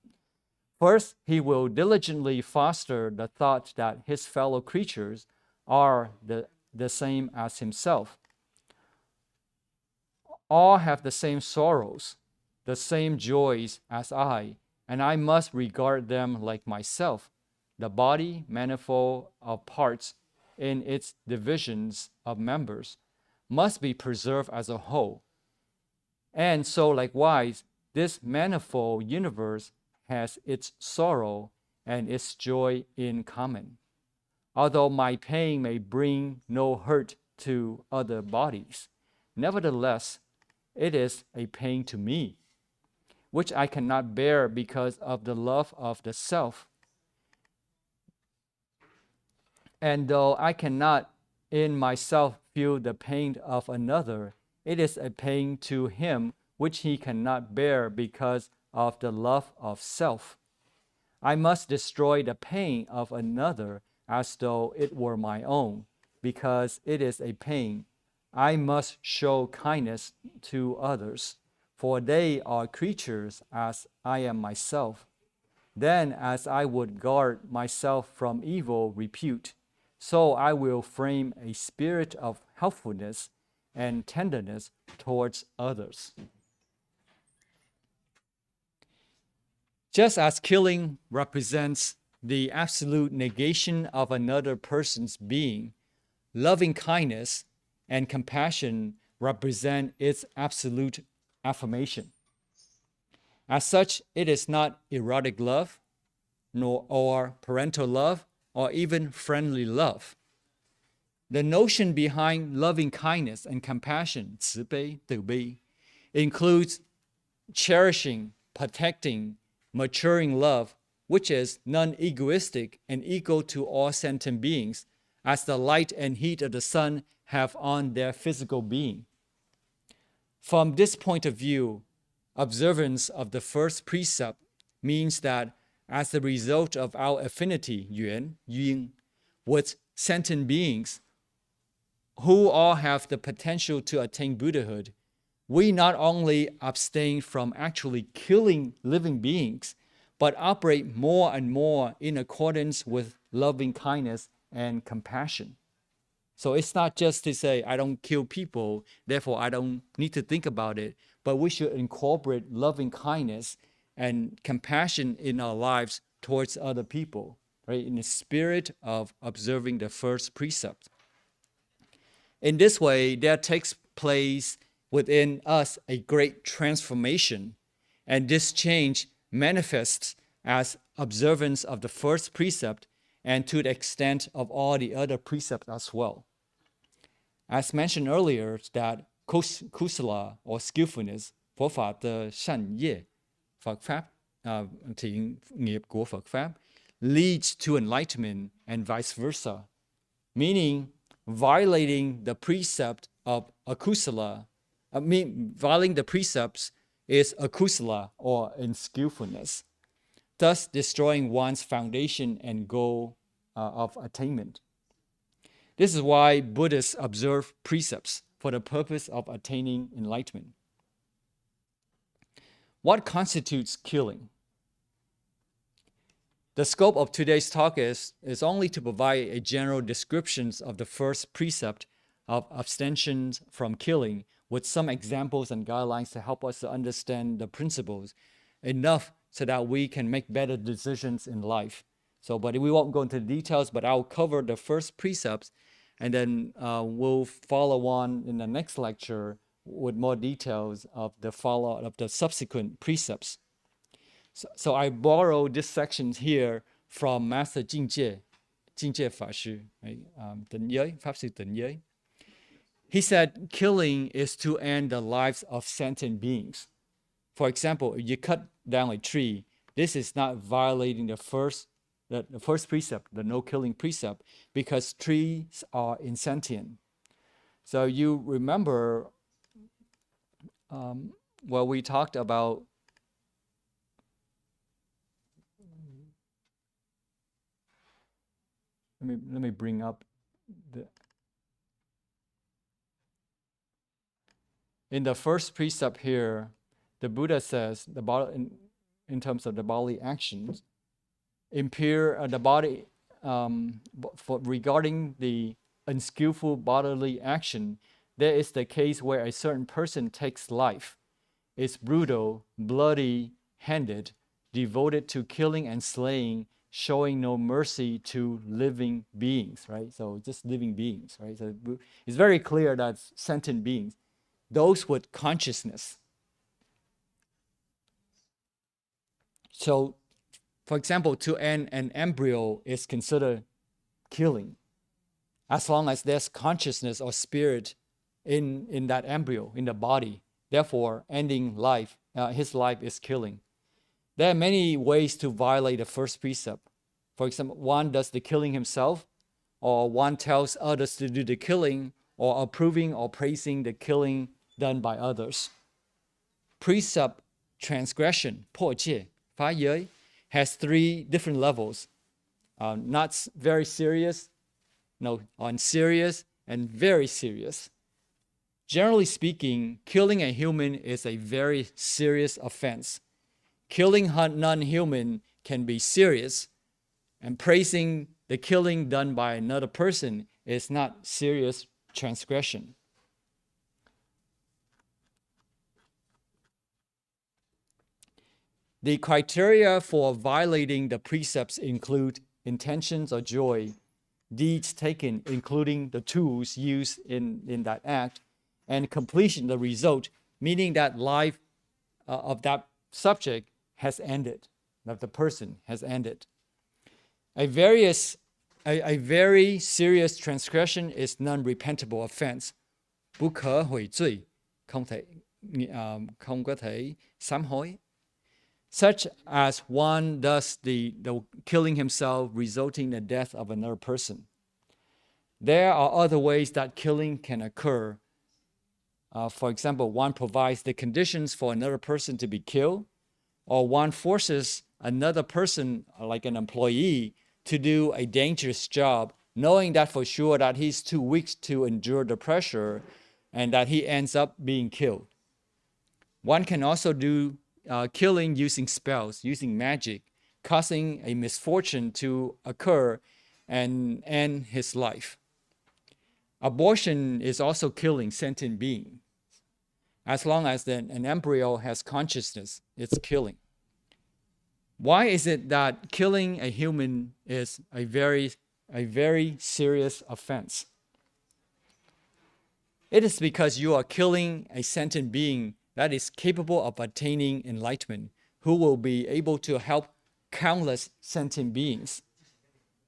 First, he will diligently foster the thought that his fellow creatures are the same as himself. All have the same sorrows, the same joys as I, and I must regard them like myself. The body, manifold of parts in its divisions of members, must be preserved as a whole. And so likewise, this manifold universe has its sorrow and its joy in common. Although my pain may bring no hurt to other bodies, nevertheless, it is a pain to me, which I cannot bear because of the love of the self. And though I cannot in myself feel the pain of another, it is a pain to him which he cannot bear because of the love of self. I must destroy the pain of another as though it were my own, because it is a pain. I must show kindness to others, for they are creatures as I am myself. Then, as I would guard myself from evil repute, so I will frame a spirit of helpfulness and tenderness towards others. Just as killing represents the absolute negation of another person's being, loving kindness and compassion represent its absolute affirmation. As such, it is not erotic love, nor or parental love, or even friendly love. The notion behind loving kindness and compassion, 慈悲, 德悲, includes cherishing, protecting, maturing love, which is non-egoistic and equal to all sentient beings, as the light and heat of the sun have on their physical being. From this point of view, observance of the first precept means that as the result of our affinity, yuan, yin, with sentient beings who all have the potential to attain Buddhahood, we not only abstain from actually killing living beings, but operate more and more in accordance with loving kindness and compassion. So it's not just to say, I don't kill people, therefore I don't need to think about it, but we should incorporate loving kindness and compassion in our lives towards other people, right? In the spirit of observing the first precept. In this way, there takes place within us a great transformation, and this change manifests as observance of the first precept and to the extent of all the other precepts as well. As mentioned earlier, that kusala or skillfulness, 佛法的善业, 佛法, thiện nghiệp của Phật pháp, leads to enlightenment and vice versa, meaning violating the precept of akusala, violating the precepts is akusala or unskillfulness, thus destroying one's foundation and goal of attainment. This is why Buddhists observe precepts for the purpose of attaining enlightenment. What constitutes killing? The scope of today's talk is only to provide a general description of the first precept of abstention from killing, with some examples and guidelines to help us to understand the principles enough so that we can make better decisions in life. But we won't go into the details, but I'll cover the first precepts, and then we'll follow on in the next lecture with more details of the subsequent precepts. So I borrowed this section here from Master Jingje Pháp Sư, right? Tịnh Giới, Pháp Sư Tịnh Giới. He said killing is to end the lives of sentient beings. For example, if you cut down a tree, this is not violating the first precept, the no killing precept, because trees are insentient. So you remember we talked about let me bring up in the first precept here, the Buddha says in terms of the bodily actions, impair the body regarding the unskillful bodily action, there is the case where a certain person takes life, is brutal, bloody-handed, devoted to killing and slaying, showing no mercy to living beings, right? So just living beings, right? So it's very clear that sentient beings, those with consciousness. So, for example, to end an embryo is considered killing, as long as there's consciousness or spirit in that embryo, in the body. Therefore, ending life, his life is killing. There are many ways to violate the first precept. For example, one does the killing himself, or one tells others to do the killing, or approving or praising the killing done by others. Precept transgression, 破戒, phá giới, has 3 different levels. Not very serious, on serious and very serious. Generally speaking, killing a human is a very serious offense. Killing non-human can be serious, and praising the killing done by another person is not serious transgression. The criteria for violating the precepts include intentions of joy, deeds taken, including the tools used in that act, and completion, the result, meaning that life of that subject has ended, that the person has ended. A very serious transgression is non-repentable offense. 不可悔罪, không có thể sám hối. Such as one does the killing himself, resulting in the death of another person. There are other ways that killing can occur. For example, one provides the conditions for another person to be killed, or one forces another person, like an employee, to do a dangerous job, knowing that for sure that he's too weak to endure the pressure and that he ends up being killed. One can also do killing using spells, using magic, causing a misfortune to occur and end his life. Abortion is also killing sentient beings. As long as an embryo has consciousness, it's killing. Why is it that killing a human is a very serious offense? It is because you are killing a sentient being that is capable of attaining enlightenment, who will be able to help countless sentient beings.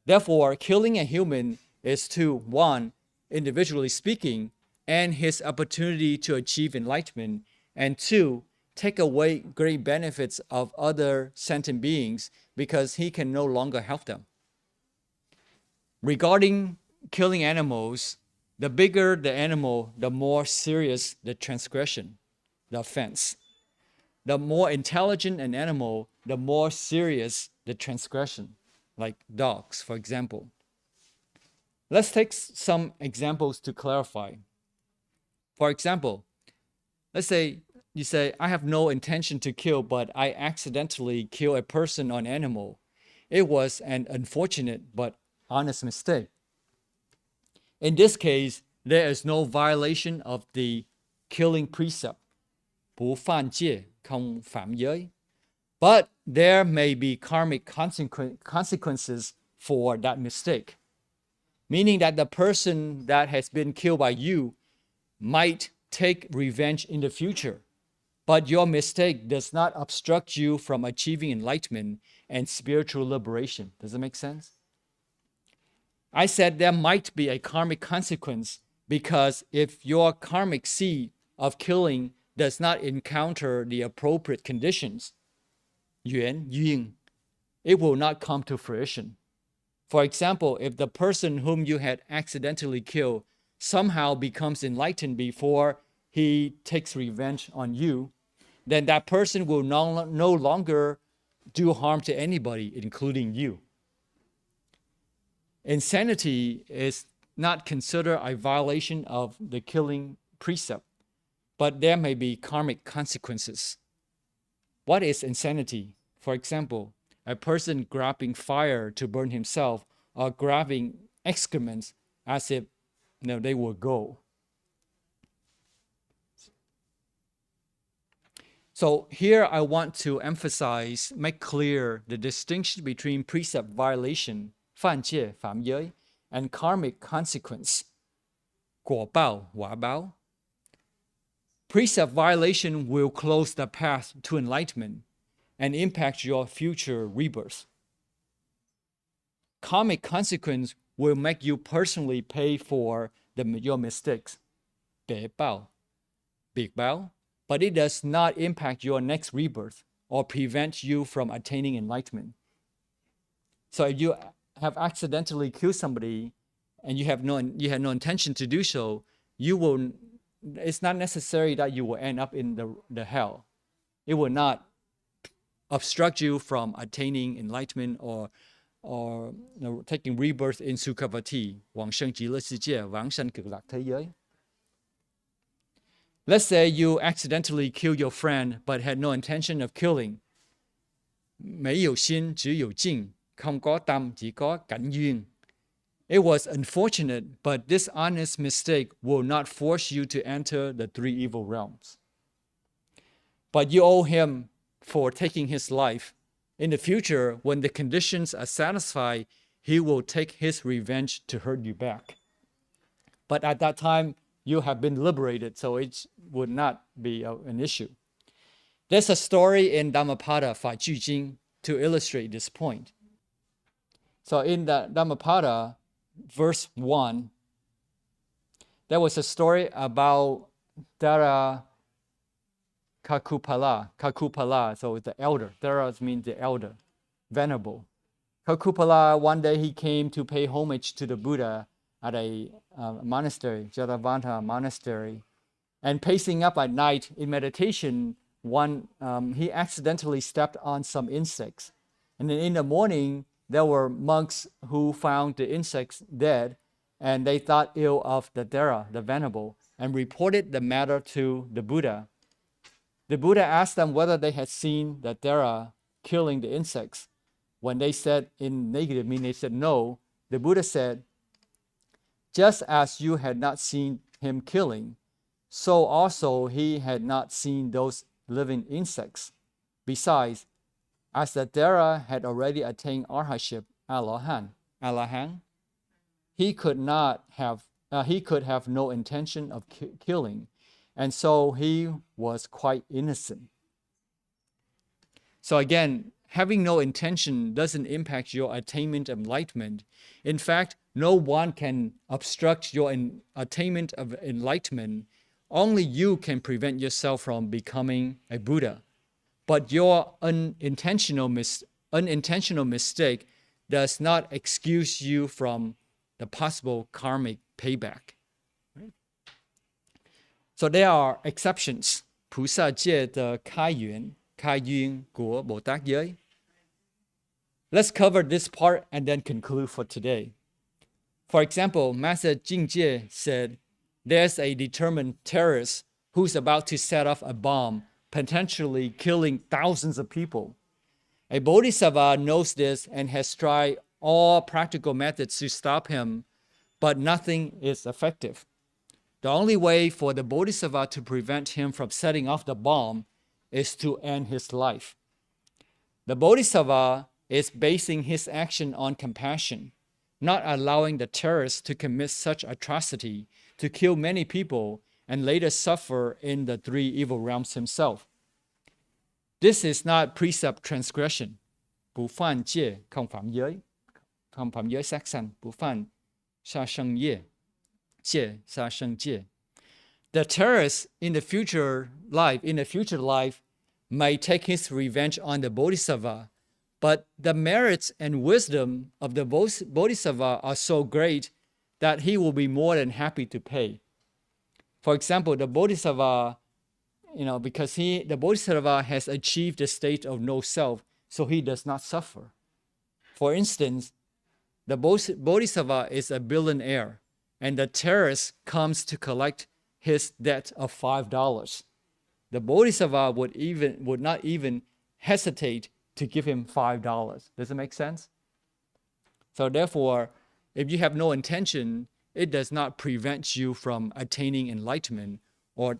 Therefore, killing a human is to, 1, individually speaking, end his opportunity to achieve enlightenment, and 2, take away great benefits of other sentient beings because he can no longer help them. Regarding killing animals, the bigger the animal, the more serious the transgression, the offense. The more intelligent an animal, the more serious the transgression, like dogs, for example. Let's take some examples to clarify. For example, let's say you say, I have no intention to kill, but I accidentally kill a person or an animal. It was an unfortunate but honest mistake. In this case, there is no violation of the killing precept. 不犯戒, không phạm giới. But there may be karmic consequences for that mistake. Meaning that the person that has been killed by you might take revenge in the future. But your mistake does not obstruct you from achieving enlightenment and spiritual liberation. Does that make sense? I said there might be a karmic consequence because if your karmic seed of killing does not encounter the appropriate conditions, yuan, ying, it will not come to fruition. For example, if the person whom you had accidentally killed somehow becomes enlightened before he takes revenge on you, then that person will no longer do harm to anybody, including you. Insanity is not considered a violation of the killing precept, but there may be karmic consequences. What is insanity? For example, a person grabbing fire to burn himself or grabbing excrements as if they were gold. So here I want to emphasize, make clear the distinction between precept violation, 犯戒, phạm giới, and karmic consequence, 果报, quả báo. Precept violation will close the path to enlightenment and impact your future rebirth. Karmic consequence will make you personally pay for your mistakes, 别报, biệt báo, but it does not impact your next rebirth or prevent you from attaining enlightenment. So if you have accidentally killed somebody and you had no intention to do so, it's not necessary that you will end up in the hell. It will not obstruct you from attaining enlightenment or taking rebirth in Sukhavati, 往生极乐世界, 往生極樂thế giới. Let's say you accidentally killed your friend but had no intention of killing. 沒有心,只有境, không có tâm, chỉ có cảnh duyên. It was unfortunate, but this honest mistake will not force you to enter the three evil realms. But you owe him for taking his life. In the future, when the conditions are satisfied, he will take his revenge to hurt you back. But at that time, you have been liberated, so it would not be an issue. There's a story in Dhammapada, 法句經, to illustrate this point. So in the Dhammapada, verse 1, there was a story about Dara Kakupala, so the elder. Dara means the elder, venerable. Kakupala, one day he came to pay homage to the Buddha at a monastery, Jatavanta monastery. And pacing up at night in meditation, he accidentally stepped on some insects. And then in the morning, there were monks who found the insects dead, and they thought ill of the Dara, the venerable, and reported the matter to the Buddha. The Buddha asked them whether they had seen the Dara killing the insects. When they said in negative, meaning they said no, the Buddha said, just as you had not seen him killing, so also he had not seen those living insects. Besides, as the Dara had already attained arhatship, Alahan, he could have no intention of killing, and so he was quite innocent. So again, having no intention doesn't impact your attainment of enlightenment. In fact, no one can obstruct your attainment of enlightenment. Only you can prevent yourself from becoming a Buddha. But your unintentional mistake does not excuse you from the possible karmic payback. Right? So there are exceptions. 菩萨戒的开缘, 开因果Bồ Tát giới. Let's cover this part and then conclude for today. For example, Master Jingje said, there's a determined terrorist who's about to set off a bomb, potentially killing thousands of people. A bodhisattva knows this and has tried all practical methods to stop him, but nothing is effective. The only way for the bodhisattva to prevent him from setting off the bomb is to end his life. The bodhisattva is basing his action on compassion, not allowing the terrorist to commit such atrocity, to kill many people, and later suffer in the three evil realms himself. This is not precept transgression. 不犯戒, không phạm giới sát sanh, 不犯杀生业, 戒杀生戒. The terrorist in the future life may take his revenge on the bodhisattva, but the merits and wisdom of the bodhisattva are so great that he will be more than happy to pay. For example, the bodhisattva, because the bodhisattva has achieved the state of no self, so he does not suffer. For instance, the bodhisattva is a billionaire, and the terrorist comes to collect his debt of $5. The bodhisattva would not even hesitate to give him $5. Does it make sense? So therefore, if you have no intention, it does not prevent you from attaining enlightenment or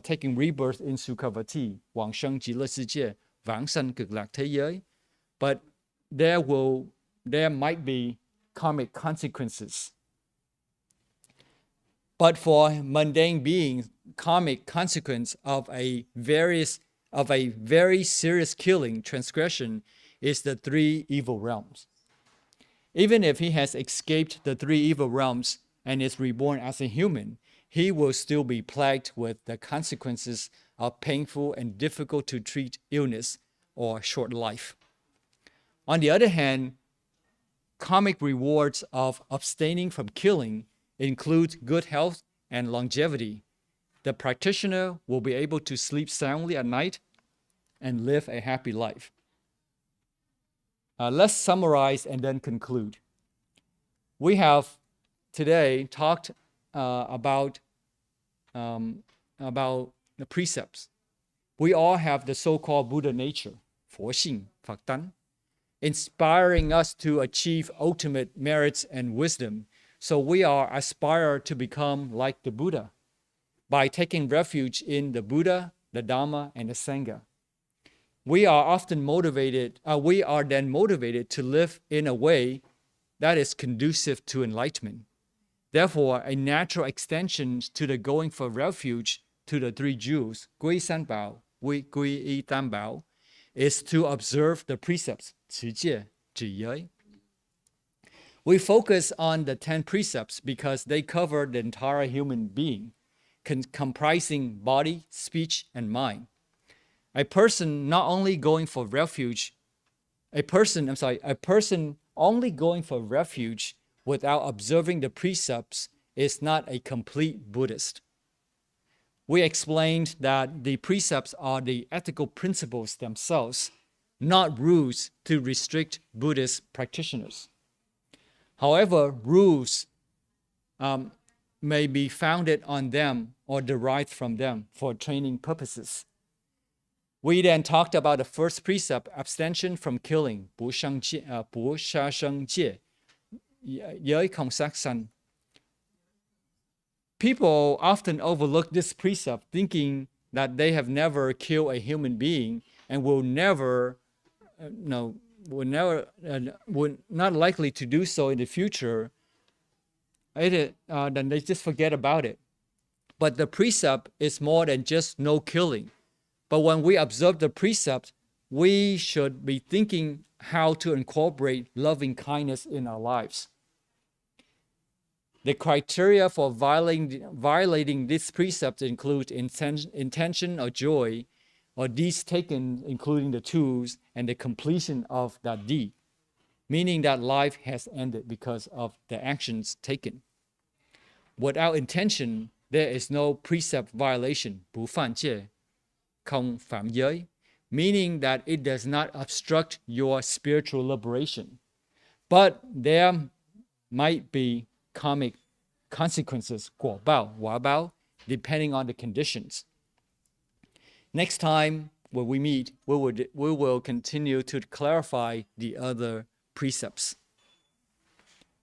taking rebirth in Sukhavati, 往生极乐世界, vãng sanh cực lạc thế giới. But there might be karmic consequences. But for mundane beings, karmic consequence of a very serious killing, transgression, is the 3 evil realms. Even if he has escaped the 3 evil realms and is reborn as a human, he will still be plagued with the consequences of painful and difficult to treat illness or short life. On the other hand, karmic rewards of abstaining from killing include good health and longevity. The practitioner will be able to sleep soundly at night and live a happy life. Let's summarize and then conclude. We have today talked about the precepts. We all have the so-called Buddha nature, 佛性, Phật tánh, inspiring us to achieve ultimate merits and wisdom. So we are aspire to become like the Buddha by taking refuge in the Buddha, the Dharma, and the Sangha. We are then motivated to live in a way that is conducive to enlightenment. Therefore, a natural extension to the going for refuge to the 3 jewels, 皈三寶, 皈依三寶, is to observe the precepts, 持戒, 止giới. We focus on the 10 precepts because they cover the entire human being, comprising body, speech, and mind. A person only going for refuge without observing the precepts is not a complete Buddhist. We explained that the precepts are the ethical principles themselves, not rules to restrict Buddhist practitioners. However, rules may be founded on them or derived from them for training purposes. We then talked about the first precept, abstention from killing, 不杀生戒, giới không sát sanh. People often overlook this precept, thinking that they have never killed a human being and will not likely to do so in the future. Then they just forget about it. But the precept is more than just no killing. But when we observe the precept, we should be thinking how to incorporate loving kindness in our lives. The criteria for violating this precept include intention or joy, or deeds taken, including the tools, and the completion of that deed, meaning that life has ended because of the actions taken. Without intention, there is no precept violation, 不犯戒, không phạm giới, meaning that it does not obstruct your spiritual liberation. But there might be karmic consequences, 果报, quả báo, depending on the conditions. Next time when we meet, we will continue to clarify the other precepts.